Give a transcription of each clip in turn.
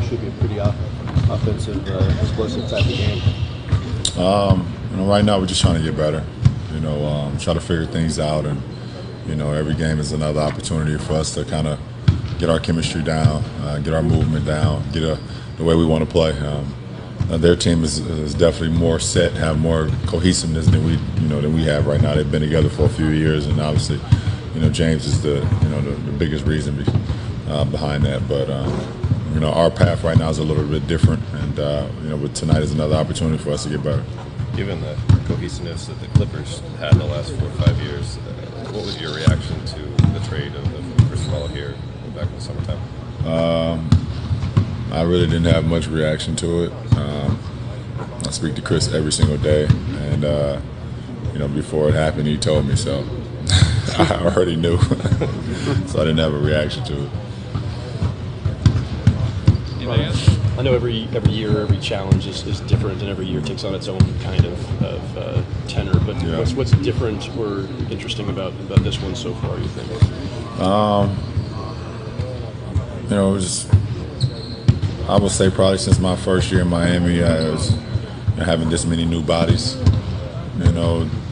should be a pretty offensive, explosive type of game. Right now we're just trying to get better. Try to figure things out, and every game is another opportunity for us to kind of get our chemistry down, get our movement down, get the way we want to play. Their team is definitely more set, have more cohesiveness than we have right now. They've been together for a few years, and obviously, James is the biggest reason behind that. But our path right now is a little bit different, and but tonight is another opportunity for us to get better. Given the cohesiveness that the Clippers had in the last 4 or 5 years, what was your reaction to the trade of Chris Paul here back in the summertime? I really didn't have much reaction to it. I speak to Chris every single day, and before it happened, he told me, so I already knew. So I didn't have a reaction to it. I know every year, every challenge is different, and every year takes on its own kind of tenor. But yeah. What's different or interesting about this one so far, you think? I would say probably since my first year in Miami, I was having this many new bodies.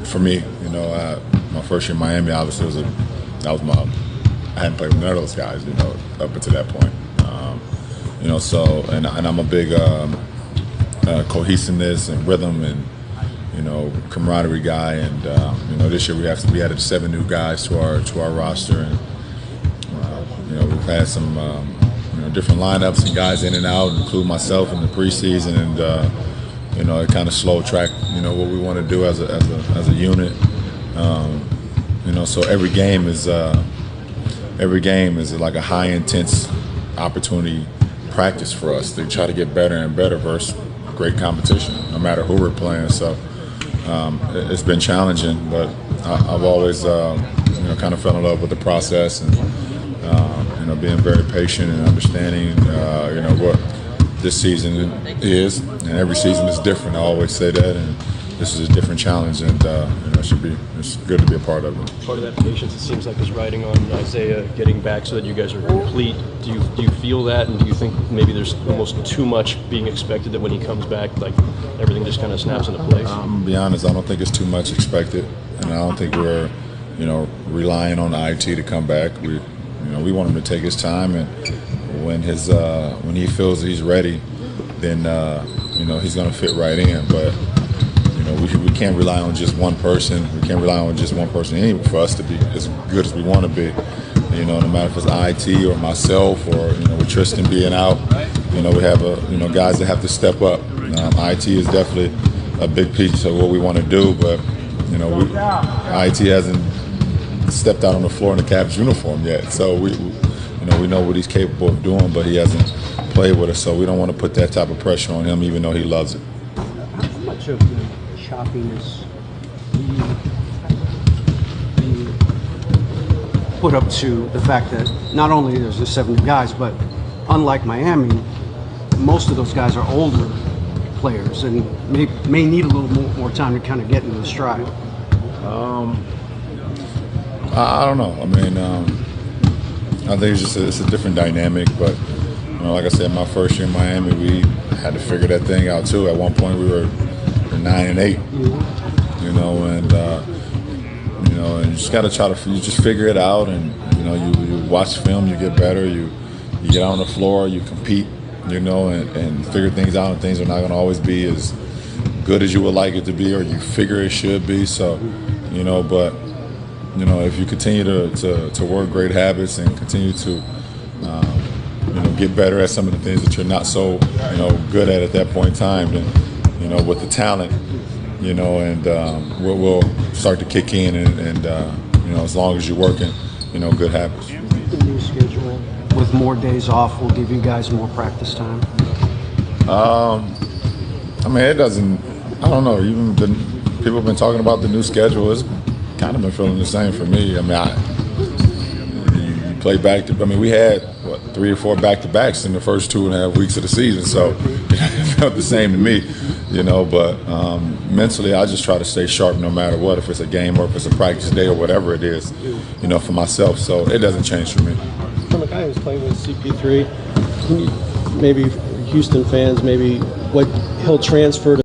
For me, my first year in Miami, obviously I hadn't played with none of those guys, up until that point. So I'm a big cohesiveness and rhythm and camaraderie guy, and this year we added 7 new guys to our roster, and we've had some different lineups and guys in and out, including myself in the preseason, and it kind of slow track what we want to do as a unit. So every game is like a high intense opportunity practice for us to try to get better and better versus great competition, no matter who we're playing. So it's been challenging, but I've always kind of fell in love with the process, and being very patient and understanding what this season is, and every season is different. I always say that, and this is a different challenge, and it's good to be a part of it. Part of that patience, it seems like, is riding on Isaiah getting back so that you guys are complete. Do you feel that, and do you think maybe there's almost too much being expected, that when he comes back, like everything just kind of snaps into place? I'm gonna be honest, I don't think it's too much expected, and I don't think we're relying on IT to come back. We want him to take his time, and when he feels he's ready, then he's going to fit right in. But we can't rely on just one person. We can't rely on just one person anyway for us to be as good as we want to be. No matter if it's IT or myself or with Tristan being out, we have guys that have to step up. IT is definitely a big piece of what we want to do, but IT hasn't stepped out on the floor in the Cavs uniform yet. So we know what he's capable of doing, but he hasn't played with us. So we don't want to put that type of pressure on him, even though he loves it. How much of the choppiness you put up to the fact that not only there's the 7 new guys, but unlike Miami, most of those guys are older players and may need a little more time to kind of get into the stride? I don't know. I think it's a different dynamic, but like I said, my first year in Miami, we had to figure that thing out too. At one point, we were 9-8, and you just got to try to just figure it out, and you watch film, you get better, you get out on the floor, you compete, and figure things out, and things are not going to always be as good as you would like it to be, or you figure it should be. So, but. If you continue to work great habits and continue to, get better at some of the things that you're not so, good at that point in time, then, with the talent, and we'll start to kick in, and as long as you're working, good habits. The new schedule with more days off will give you guys more practice time? It doesn't. I don't know. Even people have been talking about the new schedule. It's kind of been feeling the same for me. You play back to. We had 3 or 4 back-to-backs in the first 2.5 weeks of the season, so it felt the same to me. But mentally, I just try to stay sharp no matter what. If it's a game or if it's a practice day or whatever it is, for myself. So it doesn't change for me. From a guy who's playing with CP3, can you maybe Houston fans maybe what he'll transfer to